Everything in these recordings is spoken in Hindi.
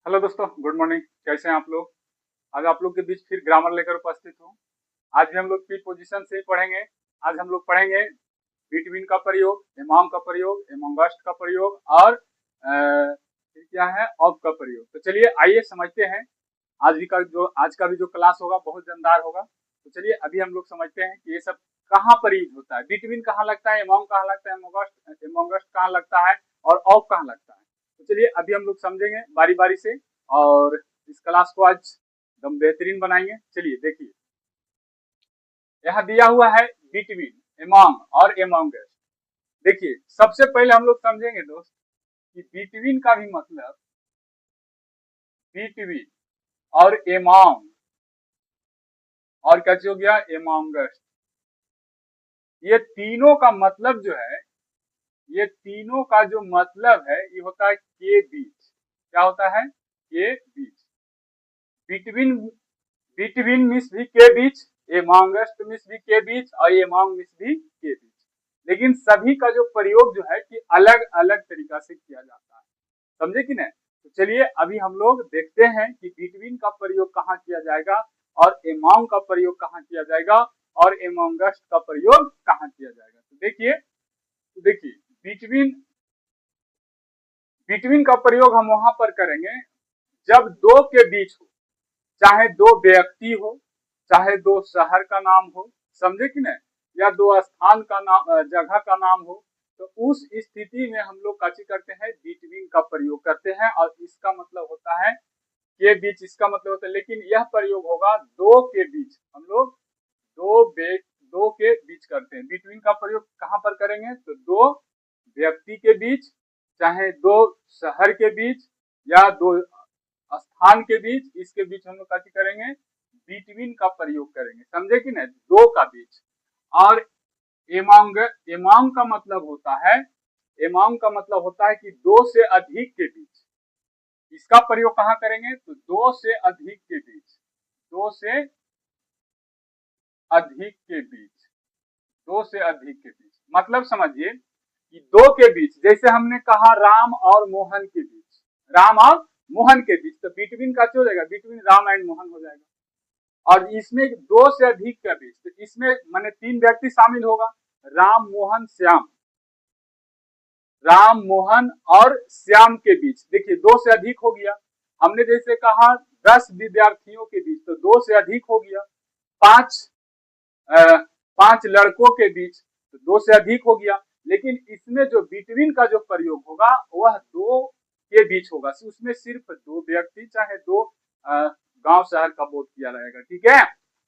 हेलो दोस्तों, गुड मॉर्निंग। कैसे हैं आप लोग? आज आप लोग के बीच फिर ग्रामर लेकर उपस्थित हूँ। आज भी हम लोग प्रीपोजिशन से ही पढ़ेंगे। आज हम लोग पढ़ेंगे बिटवीन का प्रयोग, एमॉन्ग का प्रयोग, एमॉन्गस्ट का प्रयोग और फिर क्या है, ऑफ का प्रयोग। तो चलिए आइए समझते हैं। आज का भी जो क्लास होगा बहुत जानदार होगा। तो चलिए अभी हम लोग समझते हैं कि ये सब कहाँ पर यूज होता है। बिटवीन कहाँ लगता है, एमॉन्ग कहाँ लगता है, एमॉन्गस्ट कहाँ लगता है और ऑफ कहाँ लगता है। तो चलिए अभी हम लोग समझेंगे बारी बारी से और इस क्लास को आज एकदम बेहतरीन बनाएंगे। चलिए देखिए, यहाँ दिया हुआ है बिटवीन, एमॉन्ग और एमॉन्गस्ट। देखिए सबसे पहले हम लोग समझेंगे दोस्त कि बिटवीन का भी मतलब, बिटवीन और एमॉन्ग और क्या हो गया, एमॉन्गस्ट। ये तीनों का मतलब जो है, ये तीनों का जो मतलब है ये होता है के बीच। क्या होता है? के बीच। बिटवीन, बिटवीन मीन्स भी के बीच, एमॉन्गस्ट मीन्स भी के बीच और एमॉन्ग मीन्स भी के बीच। लेकिन सभी का जो प्रयोग जो है कि अलग अलग तरीका से किया जाता है। समझे कि नहीं? तो चलिए अभी हम लोग देखते हैं कि बिटवीन का प्रयोग कहाँ किया जाएगा और एमॉन्ग का प्रयोग कहाँ किया जाएगा और एमॉन्गस्ट का प्रयोग कहाँ किया जाएगा। तो देखिए बिटवीन, बिटवीन का प्रयोग हम वहां पर करेंगे जब दो के बीच हो, चाहे दो व्यक्ति हो, चाहे दो शहर का नाम हो, समझे कि नहीं, या दो स्थान का नाम, जगह का नाम हो। तो उस स्थिति में हम लोग काची करते हैं, बिटवीन का प्रयोग करते हैं और इसका मतलब होता है के बीच, इसका मतलब होता है। लेकिन यह प्रयोग होगा दो के बीच। हम लोग दो के बीच करते हैं। बिटवीन का प्रयोग कहां पर करेंगे? तो दो व्यक्ति के बीच, चाहे दो शहर के बीच या दो स्थान के बीच, इसके बीच हम लोग क्या करेंगे, बिटवीन का प्रयोग करेंगे। समझे कि नहीं? दो का बीच। और एमॉन्ग, एमॉन्ग का मतलब होता है, एमॉन्ग का मतलब होता है कि दो से अधिक के बीच। इसका प्रयोग कहां करेंगे? तो दो से अधिक के बीच, दो से अधिक के बीच, दो से अधिक के बीच। मतलब समझिए कि दो के बीच, जैसे हमने कहा राम और मोहन के बीच, राम और मोहन के बीच, तो बिटवीन का हो जाएगा, बिटवीन राम एंड मोहन हो जाएगा। और इसमें दो से अधिक का बीच, तो इसमें माने तीन व्यक्ति शामिल होगा, राम मोहन श्याम, राम मोहन और श्याम के बीच। देखिए दो से अधिक हो गया। हमने जैसे कहा 10 विद्यार्थियों के बीच, तो दो से अधिक हो गया। पांच पांच लड़कों के बीच, तो दो से अधिक हो गया। लेकिन इसमें जो बिटवीन का जो प्रयोग होगा वह दो के बीच होगा। उसमें सिर्फ दो व्यक्ति, चाहे दो गांव शहर का बोध किया रहेगा। ठीक है।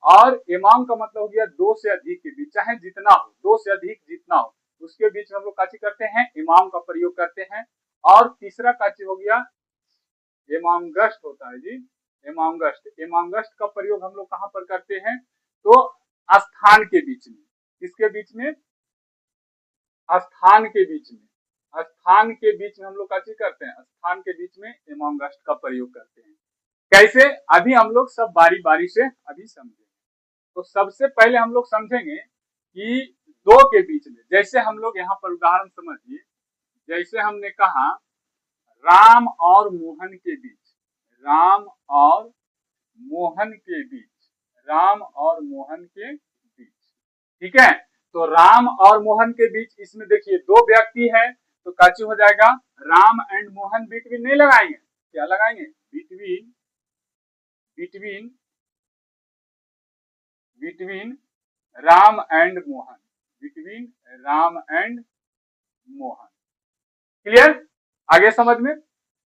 और एमॉन्ग का मतलब हो गया दो से अधिक के बीच, चाहे जितना हो, दो से अधिक जितना हो उसके बीच में हम लोग काची करते हैं, एमॉन्ग का प्रयोग करते हैं। और तीसरा काची हो गया, एमॉन्गस्ट होता है जी, एमॉन्गस्ट। एमॉन्गस्ट का प्रयोग हम लोग कहां पर करते हैं? तो स्थान के बीच में। किसके बीच में? स्थान के बीच में। स्थान के बीच में हम लोग काची करते हैं, स्थान के बीच में एमॉन्गस्ट का प्रयोग करते हैं। कैसे? अभी हम लोग सब बारी बारी से अभी समझेंगे। तो सबसे पहले हम लोग समझेंगे कि दो के बीच में, जैसे हम लोग यहाँ पर उदाहरण समझिए, जैसे हमने कहा राम और मोहन के बीच, राम और मोहन के बीच, राम और मोहन के बीच। ठीक है। तो राम और मोहन के बीच, इसमें देखिए दो व्यक्ति है, तो काची हो जाएगा, राम एंड मोहन बिटवीन नहीं लगाएंगे, क्या लगाएंगे, between, between, between Ram and Mohan, between Ram and Mohan. Clear? आगे समझ में,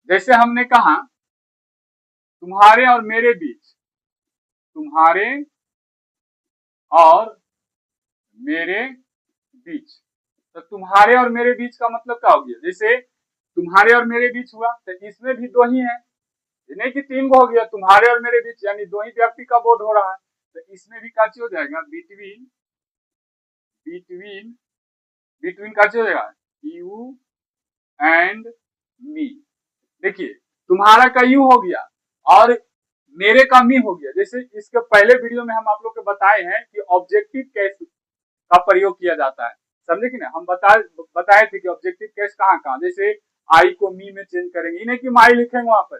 जैसे हमने कहा तुम्हारे और मेरे बीच, तुम्हारे और मेरे बीच। तो तुम्हारे और मेरे बीच का मतलब क्या हो गया? जैसे तुम्हारे और मेरे बीच हुआ, तो इसमें भी दो ही है, नहीं कि तीन को हो गया, तुम्हारे और मेरे बीच यानी दो ही व्यक्ति का बोध हो रहा है। तो इसमें भी काची हो जाएगा, बिटवीन, बिटवीन, बिटवीन काची हो जाएगा, यू एंड मी। देखिए तुम्हारा का यू हो गया और मेरे का मी हो गया। जैसे इसके पहले वीडियो में हम आप लोग को बताए हैं कि ऑब्जेक्टिव केस का प्रयोग किया जाता है। समझे कि ना? हम बताए थे कि ऑब्जेक्टिव केस कहाँ कहाँ, जैसे आई को मी में चेंज करेंगे, नहीं कि माई लिखेंगे वहां पर,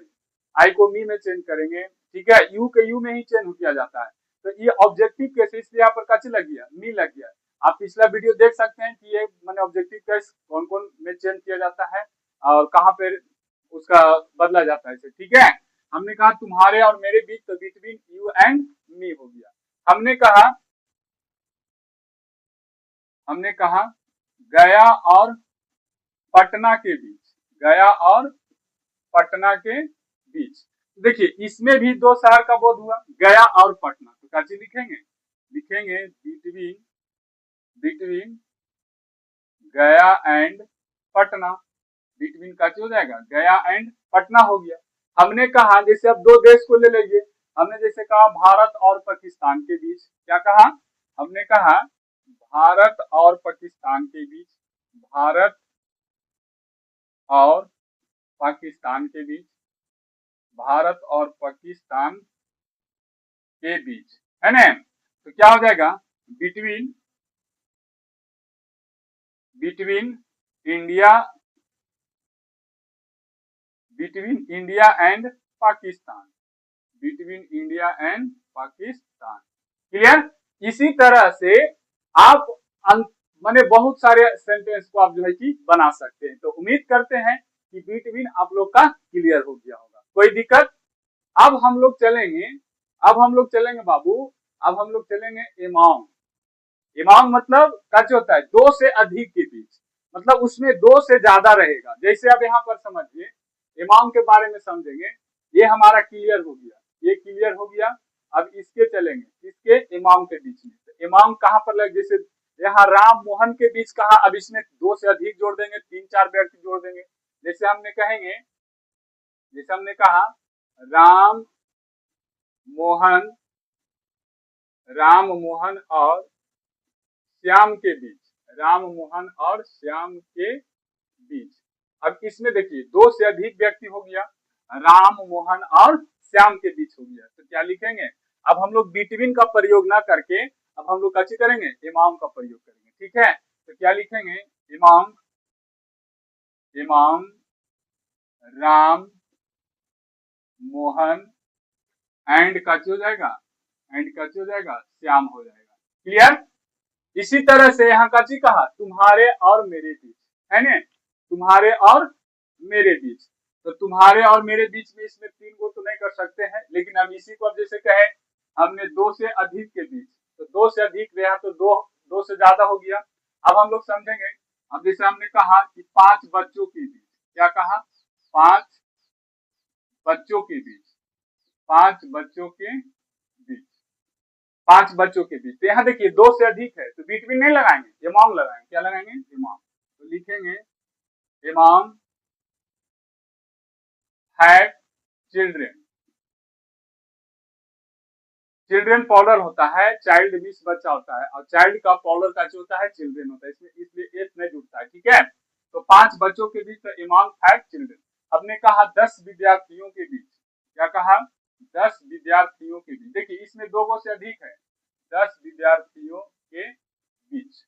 आई को मी में चेंज करेंगे, ठीक है, यू के यू में ही चेंज किया जाता है। तो ये ऑब्जेक्टिव केस इसलिए यहाँ पर कच लग गया, मी लग गया। आप पिछला वीडियो देख सकते हैं कि ये मैंने ऑब्जेक्टिव केस कौन कौन में चेंज किया जाता है और कहाँ पे उसका बदला जाता है, ठीक है। हमने कहा तुम्हारे और मेरे बीच, तो बिटवीन यू एंड मी हो गया। हमने कहा गया और पटना के बीच, गया और पटना के बीच। देखिए इसमें भी दो शहर का बोध हुआ, गया और पटना, तो क्या चीज लिखेंगे बिटवीन गया एंड पटना, बिटवीन का हो जाएगा गया एंड पटना हो गया। हमने कहा जैसे अब दो देश को ले लीजिए, हमने जैसे कहा भारत और पाकिस्तान के बीच, क्या कहा, हमने कहा भारत और पाकिस्तान के बीच, भारत और पाकिस्तान के बीच, भारत और पाकिस्तान के बीच, है ना। तो क्या हो जाएगा, between India and Pakistan, between India and Pakistan, clear. इसी तरह से आप माने बहुत सारे सेंटेंस को आप जो है कि बना सकते हैं। तो उम्मीद करते हैं कि बिटवीन आप लोग का क्लियर हो गया होगा, कोई दिक्कत। अब हम लोग चलेंगे बाबू, अब हम लोग चलेंगे एमाउंट। एमाउंट मतलब क्या होता है, दो से अधिक के बीच, मतलब उसमें दो से ज्यादा रहेगा। जैसे अब यहाँ पर समझिए, एमाउंट के बारे में समझेंगे, ये हमारा क्लियर हो गया, ये क्लियर हो गया। अब इसके चलेंगे, इसके एमाउंट के बीच में, तो एमाउंट कहाँ पर लगे, जैसे यहाँ राम मोहन के बीच कहा, अब इसमें दो से अधिक जोड़ देंगे, तीन चार व्यक्ति जोड़ देंगे। जैसे हमने कहा राम मोहन और श्याम के बीच, राम मोहन और श्याम के बीच। अब इसमें देखिए दो से अधिक व्यक्ति हो गया, राम मोहन और श्याम के बीच हो गया, तो क्या लिखेंगे, अब हम लोग बिटवीन का प्रयोग ना करके अब हम लोग कैसे करेंगे, एमाउंट का प्रयोग करेंगे, ठीक है। तो क्या लिखेंगे, एमाउंट राम मोहन एंड का हो जाएगा, श्याम हो जाएगा, क्लियर। इसी तरह से यहाँ का कहा तुम्हारे और मेरे बीच, है ना, तुम्हारे और मेरे बीच। तो तुम्हारे और मेरे बीच में इसमें तीन को तो नहीं कर सकते हैं, लेकिन हम इसी को अब जैसे कहे हमने दो से अधिक के बीच, तो दो से अधिक रहा तो दो से ज्यादा हो गया। अब हम लोग समझेंगे, अब जैसे हमने कहा कि 5 बच्चों के बीच, क्या कहा, 5 बच्चों के बीच, 5 बच्चों के बीच, 5 बच्चों के बीच। तो यहाँ देखिए दो से अधिक है तो बिटवीन नहीं लगाएंगे, एमाउंट लगाएंगे, क्या लगाएंगे, एमाउंट। तो लिखेंगे एमाउंट हैड चिल्ड्रेन, चिल्ड्रेन पॉलर होता है, चाइल्ड मीन्स बच्चा होता है, और चाइल्ड का पॉलर का जो होता है चिल्ड्रेन होता है, इसमें इसलिए एस नहीं जुड़ता है, ठीक है। तो 5 बच्चों के बीच, तो एमाउंट हैड चिल्ड्रेन। हमने कहा 10 विद्यार्थियों के बीच, क्या कहा, 10 विद्यार्थियों के बीच। देखिए इसमें दो से अधिक है, 10 विद्यार्थियों के बीच,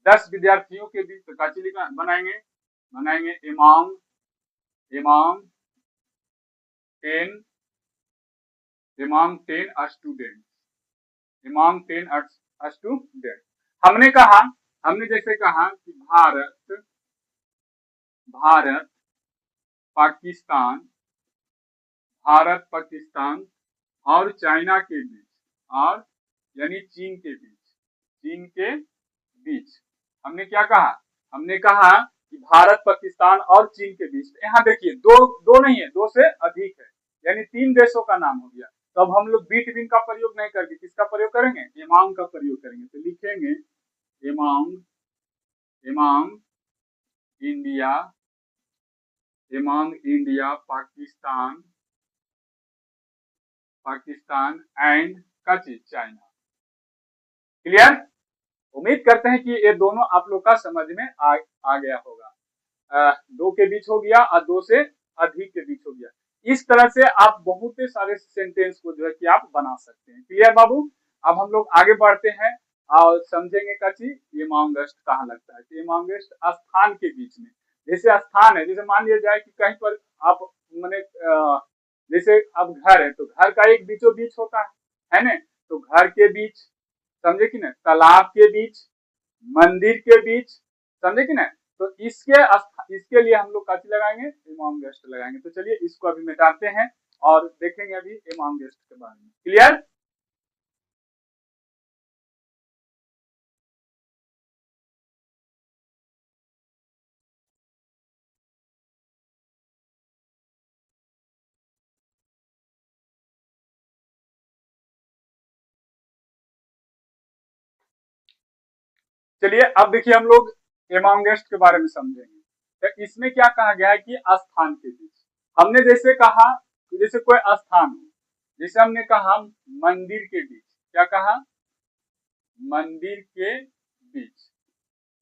10 विद्यार्थियों के बीच, तो काची बनाएंगे एमाउंट 10 स्टूडेंट, हमने जैसे कहा कि भारत पाकिस्तान और चाइना के बीच, और यानी चीन के बीच हमने क्या कहा, हमने कहा कि भारत पाकिस्तान और चीन के बीच। यहाँ देखिए दो नहीं है, दो से अधिक है, यानी 3 देशों का नाम हो गया। तो अब हम लोग बिटवीन का प्रयोग नहीं करके किसका प्रयोग करेंगे, एमाउंट का प्रयोग करेंगे। तो लिखेंगे amount India Pakistan and China, clear. उम्मीद करते हैं कि ये दोनों आप लोग का समझ में आ गया होगा। दो के बीच हो गया और दो से अधिक के बीच हो गया। इस तरह से आप बहुत सारे सेंटेंस को जो है कि आप बना सकते हैं, क्लियर बाबू। अब हम लोग आगे बढ़ते हैं और समझेंगे एमाउंगस्ट कहाँ लगता है। तो एमाउंगस्ट स्थान के बीच में, जैसे स्थान है, जैसे मान लिया जाए कि कहीं पर आप मैंने जैसे जैसे अब घर है तो घर का एक बीचों बीच होता है ना, तो घर के बीच, समझे कि ना, तालाब के बीच, मंदिर के बीच, समझे कि ना। तो इसके लिए हम लोग काची लगाएंगे, इमाम गेस्ट लगाएंगे। तो चलिए इसको अभी मिटाते हैं और देखेंगे अभी इमाम गेस्ट के बारे में। क्लियर? चलिए अब देखिए हम लोग इमाम गेस्ट के बारे में समझेंगे। तो इसमें क्या कहा गया है कि स्थान के बीच, हमने जैसे कहा, जैसे कोई स्थान हो, जैसे हमने कहा मंदिर के बीच, क्या कहा, मंदिर के बीच।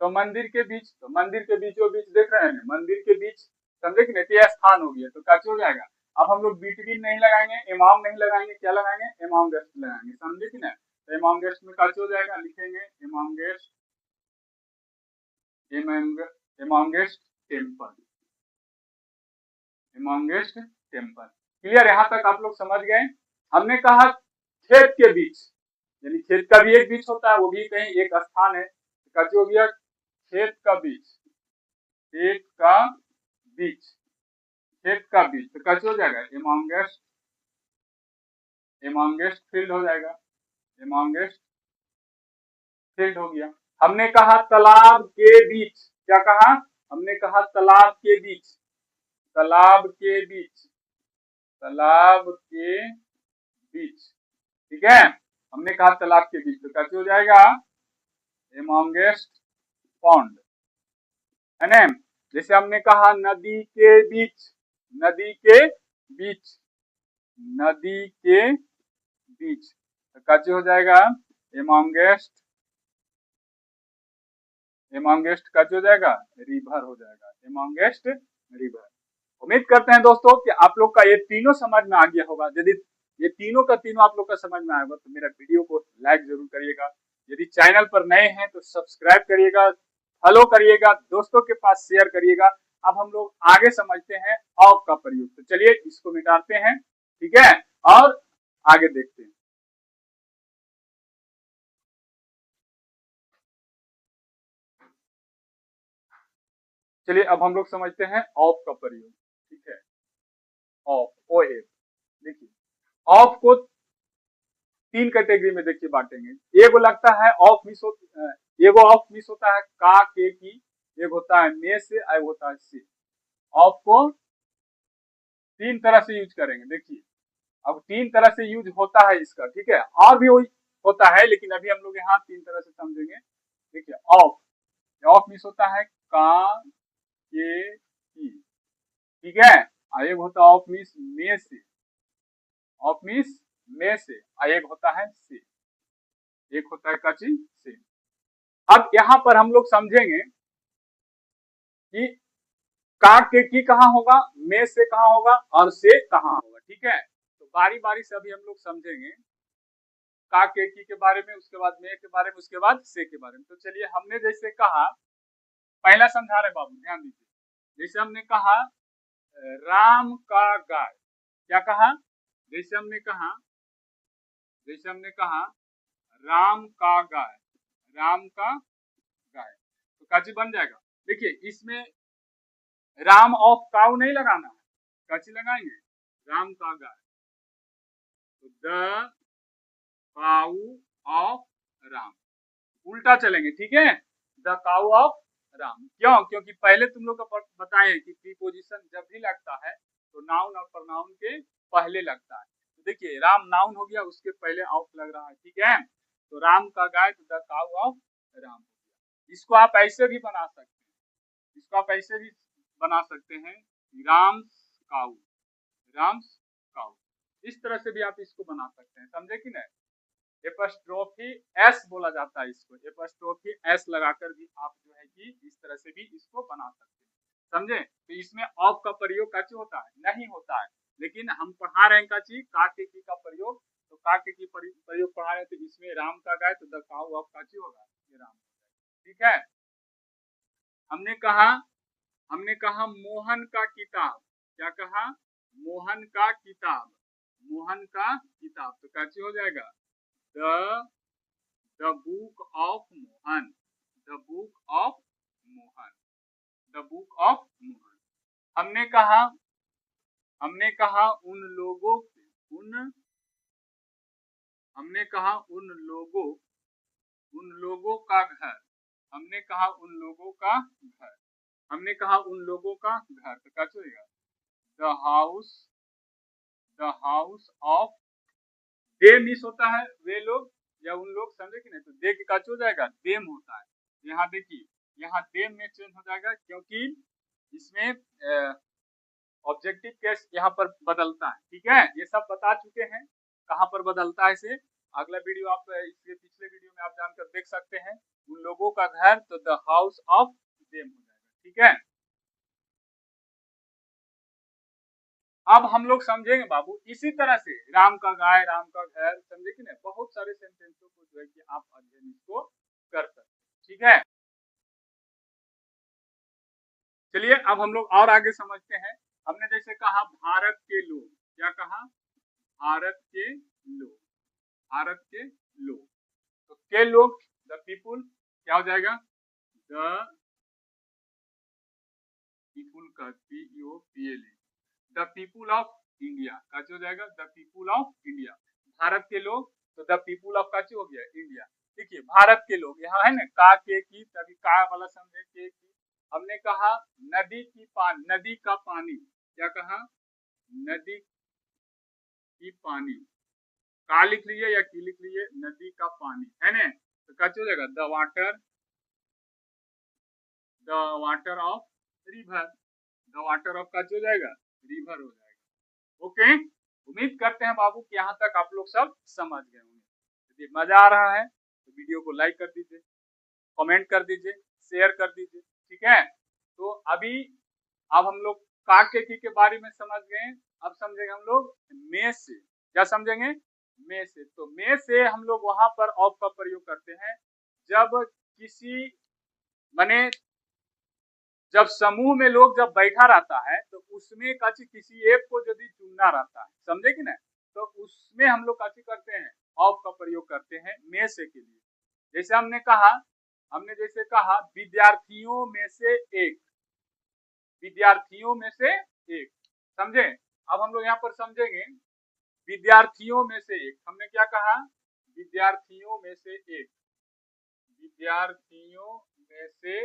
तो मंदिर के बीच, तो मंदिर के बीचों बीच देख रहे हैं, मंदिर के बीच, समझे कि नहीं, स्थान हो गया तो कैसे हो जाएगा। अब हम लोग बिटवीन नहीं लगाएंगे, इमाम नहीं लगाएंगे, क्या लगाएंगे, इमाम गेस्ट लगाएंगे, समझे कि नहीं। तो इमाम गेस्ट में कैसे हो जाएगा, लिखेंगे इमाम गेस्ट, इमाम गेस्ट टेम्पल, इमाम गेस्ट टेम्पल। क्लियर? यहां तक आप लोग समझ गए। हमने कहा खेत के बीच, यानी खेत का भी एक बीच होता है, वो भी कहीं एक स्थान है, कैसे हो गया, खेत का बीच, खेत का बीच, खेत का बीच, तो कैसे हो जाएगा, इमाम गेस्ट फील्ड हो जाएगा, इमाम गेस्ट फील्ड हो गया। हमने कहा तालाब के बीच, क्या कहा, हमने कहा तालाब के बीच, तालाब के बीच, तालाब के बीच, ठीक है। हमने कहा तालाब के बीच, तो कैसे हो जाएगा, इमाम गेस्ट पॉन्ड, है ना। जैसे हमने कहा नदी के बीच, नदी के बीच, नदी के बीच, तो कैसे हो जाएगा, इमाम गेस्ट, इमाम गेस्ट कैसे हो जाएगा, रिवर हो जाएगा, इमाम गेस्ट रिवर। उम्मीद करते हैं दोस्तों कि आप लोग का ये तीनों समझ में आ गया होगा। यदि ये तीनों का तीनों आप लोग का समझ में आएगा तो मेरा वीडियो को लाइक जरूर करिएगा। यदि चैनल पर नए हैं तो सब्सक्राइब करिएगा, फॉलो करिएगा, दोस्तों के पास शेयर करिएगा। अब हम लोग आगे समझते हैं ऑफ का प्रयोग। तो चलिए इसको मिटाते हैं, ठीक है, और आगे देखते हैं। चलिए अब हम लोग समझते हैं ऑफ का प्रयोग, ठीक है। ऑफ, ओ एफ, देखिए ऑफ को तीन कैटेगरी में देखिए बांटेंगे। एगो लगता है ऑफ मिस एगो ऑफ मिस होता है का के की, एक होता है मे से, एक होता है से। ऑफ को तीन तरह से यूज करेंगे, देखिए अब तीन तरह से यूज होता है इसका, ठीक है, और भी होता है लेकिन अभी हम लोग यहाँ तीन तरह से समझेंगे। देखिए ऑफ, ऑफ मिस होता है का के की, ठीक है, और एक होता है ऑफ मिस मे से, ऑफ मिस मे से, और एक होता है से, एक होता है कची से। अब यहाँ पर हम लोग समझेंगे कि का के की कहाँ होगा, में से कहाँ होगा और से कहाँ होगा, ठीक है। तो बारी बारी से अभी हम लोग समझेंगे का के की के बारे में, उसके बाद में के बारे में, उसके बाद से के बारे में। तो चलिए हमने जैसे कहा, पहला समझा रहे बाबू ध्यान दीजिए। जैसे हमने कहा राम का गाय, क्या कहा, जैसे हमने कहा, जैसे हमने कहा राम का गाय, राम का गाय, तो काची बन जाएगा। देखिए इसमें राम ऑफ काउ नहीं लगाना है, काची लगाएंगे, राम का गाय, तो द काउ ऑफ राम, उल्टा चलेंगे, ठीक है, द काउ ऑफ राम। क्यों, क्योंकि पहले तुम लोग को बताए कि प्रीपोजिशन जब भी लगता है तो नाउन और प्रोनाउन के पहले लगता है। तो देखिए राम नाउन हो गया, उसके पहले ऑफ लग रहा है, ठीक है, तो राम का गाय, तो द काउ ऑफ राम। इसको आप ऐसे भी बना सकते हैं, इसको आप ऐसे भी बना सकते हैं, राम काउ, राम काउ, इस तरह से भी आप इसको बना सकते हैं, समझे कि नहीं। एपस्ट्रोफी एस बोला जाता है इसको, एपस्ट्रोफी एस लगाकर भी आप जो है कि इस तरह से भी इसको बना सकते हैं, समझे। तो इसमें ऑफ का प्रयोग काची होता है, नहीं होता है, लेकिन हम पढ़ा रहे हैं काची काके की का प्रयोग, तो काके की प्रयोग पढ़ा रहे हैं, तो इसमें राम का गाय, तो द काउ ऑफ काची होगा, ये राम, ठीक है। हमने कहा मोहन का किताब, क्या कहा, मोहन का किताब, मोहन का किताब, तो कैसे हो जाएगा the book of Mohan, the book of Mohan, the book of Mohan. हमने कहा उन लोगों का घर, हमने कहा उन लोगों का घर, हमने कहा उन लोगों का घर, तो क्या चलेगा the house of, they miss होता है वे लोग या उन लोग, समझे कि नहीं, तो दे के काच हो जाएगा देम होता है। यहाँ देखिए, यहाँ देम में चेंज हो जाएगा क्योंकि इसमें ऑब्जेक्टिव केस यहाँ पर बदलता है। ठीक है, ये सब बता चुके हैं कहाँ पर बदलता है इसे। अगला वीडियो आप इसके पिछले वीडियो में आप जानकर देख सकते हैं। उन लोगों का घर, तो द हाउस ऑफ देम हो जाएगा। ठीक है, अब हम लोग समझेंगे बाबू इसी तरह से राम का गाय, राम का घर, समझे कि नहीं, बहुत सारे सेंटेंसों को जो है कि आप अध्ययन इसको कर सकते। ठीक है, चलिए अब हम लोग और आगे समझते हैं। हमने जैसे कहा भारत के लोग, क्या कहा भारत के लोग, भारत के लोग, तो के लोग द पीपुल क्या हो जाएगा द पीपुल का PUPL, the people of India कैसे हो जाएगा the people of India. Bharat के लोग, तो द पीपुल ऑफ कैसे हो गया इंडिया। देखिए भारत के लोग यहाँ है ना का के की, तभी का वाला समझे के की। हमने कहा नदी की पानी, नदी का पानी, क्या कहा नदी की पानी, का लिख लीजिए या की लिख लीजिए, नदी का पानी है ना, तो कैसे हो जाएगा the water of river, the water of कैसे हो जाएगा रिवर हो जाएगा। ओके, उम्मीद करते हैं बाबू कि यहाँ तक आप लोग सब समझ गए होंगे। यदि मजा आ रहा है तो वीडियो को लाइक कर दीजिए, कमेंट कर दीजिए, शेयर कर दीजिए। ठीक है, तो अभी अब हम लोग का के बारे में समझ गए। अब समझेंगे हम लोग में से, क्या समझेंगे में से, तो में से हम लोग वहां पर ऑफ का प्रयोग करते हैं जब किसी माने जब समूह में लोग जब बैठा रहता है तो उसमें किसी एक को यदि चुनना रहता है, समझे कि नहीं, तो उसमें हम लोग काची करते हैं ऑफ का प्रयोग करते हैं में से के लिए। जैसे हमने जैसे कहा विद्यार्थियों में से एक, विद्यार्थियों में से एक, समझे। अब हम लोग यहाँ पर समझेंगे विद्यार्थियों में से एक, हमने क्या कहा विद्यार्थियों में से एक, विद्यार्थियों में से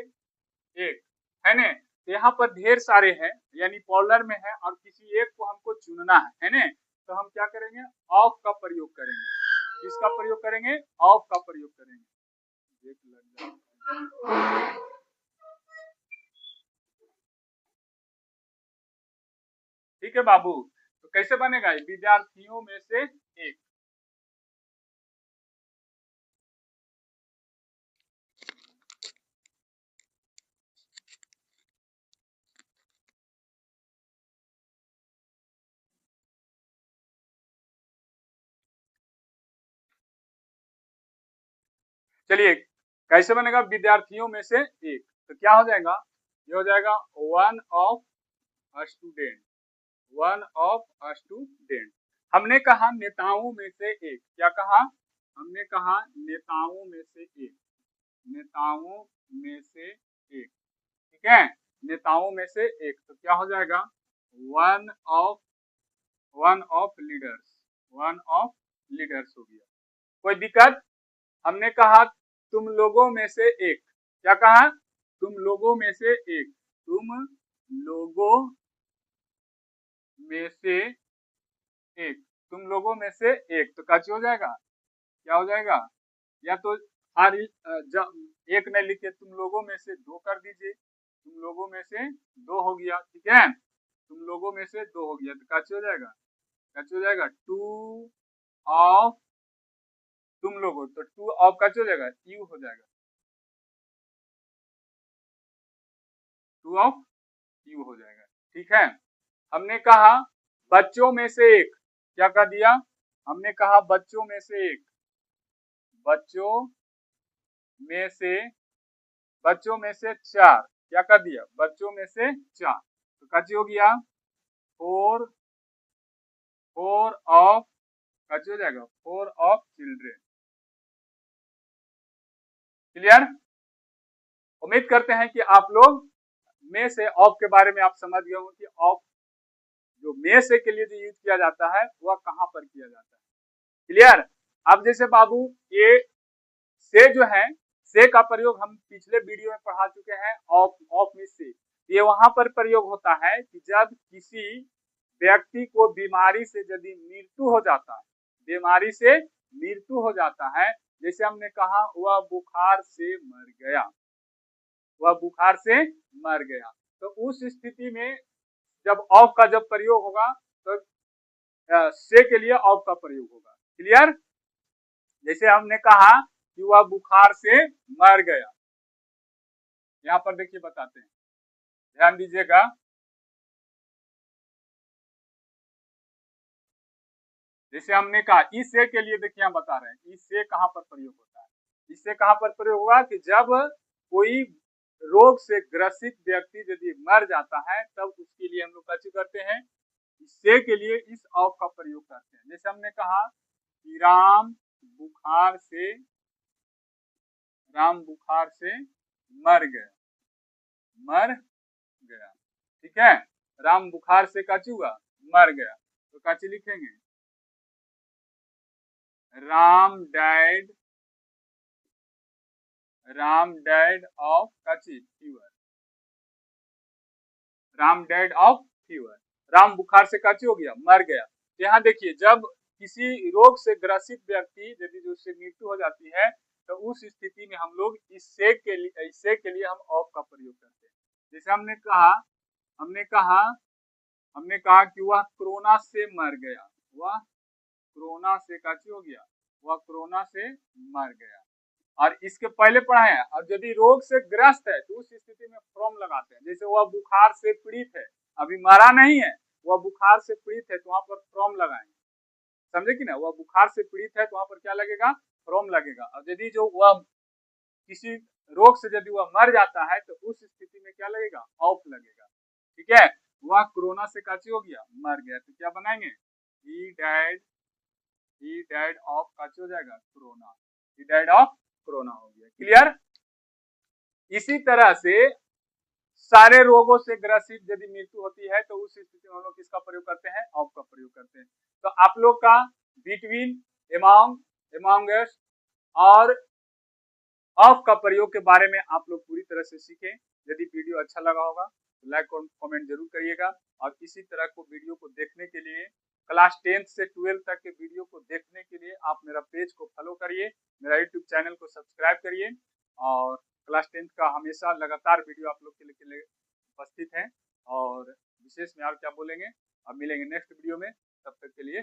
एक है ना, तो यहाँ पर ढेर सारे हैं यानी पॉलर में है और किसी एक को हमको चुनना है ना, तो हम क्या करेंगे ऑफ का प्रयोग करेंगे। किसका प्रयोग करेंगे ऑफ का प्रयोग करेंगे। ठीक है बाबू, तो कैसे बनेगा विद्यार्थियों में से एक। चलिए कैसे बनेगा विद्यार्थियों में से एक, तो क्या हो जाएगा ये हो जाएगा one of a student, one of a student. हमने कहा नेताओं में से एक, क्या कहा हमने कहा नेताओं में से एक, नेताओं में से एक। ठीक है, नेताओं में से एक, तो क्या हो जाएगा one of, one of leaders, one of leaders हो गया। कोई दिक्कत। हमने कहा तुम लोगों में से एक, क्या कहा तुम लोगों में से एक, तुम लोगों में से एक, तुम लोगों में से एक, तो कैसे हो जाएगा क्या हो जाएगा, या तो हर एक नहीं लिखे तुम लोगों में से दो कर दीजिए, तुम लोगों में से दो हो गया। ठीक है, तुम लोगों में से दो हो गया, तो कैसे हो जाएगा, कैसे हो जाएगा टू ऑफ तुम लोगों, तो टू ऑफ कैसे हो जाएगा यू हो जाएगा, टू ऑफ यू हो जाएगा। ठीक है, हमने कहा बच्चों में से एक, क्या कह दिया हमने कहा बच्चों में से एक, बच्चों में से, बच्चों में से चार, क्या कर दिया बच्चों में से चार, तो कैसे हो गया फोर 4 ऑफ कैसे हो जाएगा 4 ऑफ चिल्ड्रेन। क्लियर? उम्मीद करते हैं कि आप लोग में से ऑफ के बारे में आप समझ गए होंगे कि ऑफ जो में से के लिए जो यूज किया जाता है वह कहां पर किया जाता है। क्लियर? अब जैसे बाबू ये से जो है से का प्रयोग हम पिछले वीडियो में पढ़ा चुके हैं ऑफ में से। ये वहां पर प्रयोग होता है कि जब किसी व्यक्ति को बीमारी से यदि मृत्यु हो जाता है, बीमारी से मृत्यु हो जाता है, जैसे हमने कहा वह बुखार से मर गया, वह बुखार से मर गया, तो उस स्थिति में जब ऑफ का जब प्रयोग होगा तो से के लिए ऑफ का प्रयोग होगा। क्लियर? जैसे हमने कहा कि वह बुखार से मर गया, यहां पर देखिए बताते हैं, ध्यान दीजिएगा। जैसे हमने कहा इस से के लिए देखिए हम बता रहे हैं इस से कहां पर प्रयोग होता है। इससे कहां पर प्रयोग होगा कि जब कोई रोग से ग्रसित व्यक्ति यदि मर जाता है तब उसके लिए हम लोग क्या करते हैं, इससे के लिए इस ऑफ का प्रयोग करते हैं। जैसे हमने कहा कि राम बुखार से मर गया, मर गया, ठीक है। राम बुखार से काची हुआ मर गया, तो काची लिखेंगे राम डाइड ऑफ काची fever, Ram died of fever, Ram बुखार से काची हो गया मर गया। तो यहाँ देखिए जब किसी रोग से ग्रसित व्यक्ति यदि जो उससे मृत्यु हो जाती है तो उस स्थिति में हम लोग इस से के लिए हम ऑफ का प्रयोग करते हैं। जैसे हमने कहा कि वह कोरोना से मर गया, वह कोरोना से काची हो गया, वह कोरोना से मर गया। और इसके पहले पढ़ा है, और यदि रोग से ग्रस्त है तो उस स्थिति में फ्रॉम लगाते हैं। जैसे वह बुखार से पीड़ित है, अभी मरा नहीं है, वह बुखार से पीड़ित है तो वहां पर फ्रॉम लगाएंगे, समझे कि ना। वह बुखार से पीड़ित है तो वहां पर क्या लगेगा, फ्रॉम लगेगा। और यदि जो वह किसी रोग से यदि वह मर जाता है तो उस स्थिति में क्या लगेगा, ऑफ लगेगा, ठीक है। वह कोरोना से काची हो गया मर गया, तो क्या बनाएंगे ही डाइड ऑफ काची हो जाएगा corona, he died of corona हो गया। क्लियर? इसी तरह से सारे रोगों से ग्रसित यदि मृत्यु होती है तो उस स्थिति में हम लोग किसका प्रयोग करते हैं, ऑफ का प्रयोग करते हैं। तो आप लोग का बिटवीन, अमॉन्ग, अमॉन्गस्ट और ऑफ का प्रयोग के बारे में आप लोग पूरी तरह से सीखें। यदि वीडियो अच्छा लगा होगा तो लाइक और कमेंट जरूर करिएगा। और इसी तरह को वीडियो को देखने के लिए, क्लास 10 से 12 तक के वीडियो को देखने के लिए आप मेरा पेज को फॉलो करिए, मेरा यूट्यूब चैनल को सब्सक्राइब करिए। और क्लास 10 का हमेशा लगातार वीडियो आप लोग के लिए उपस्थित है। और विशेष में और क्या बोलेंगे, अब मिलेंगे नेक्स्ट वीडियो में, तब तक के लिए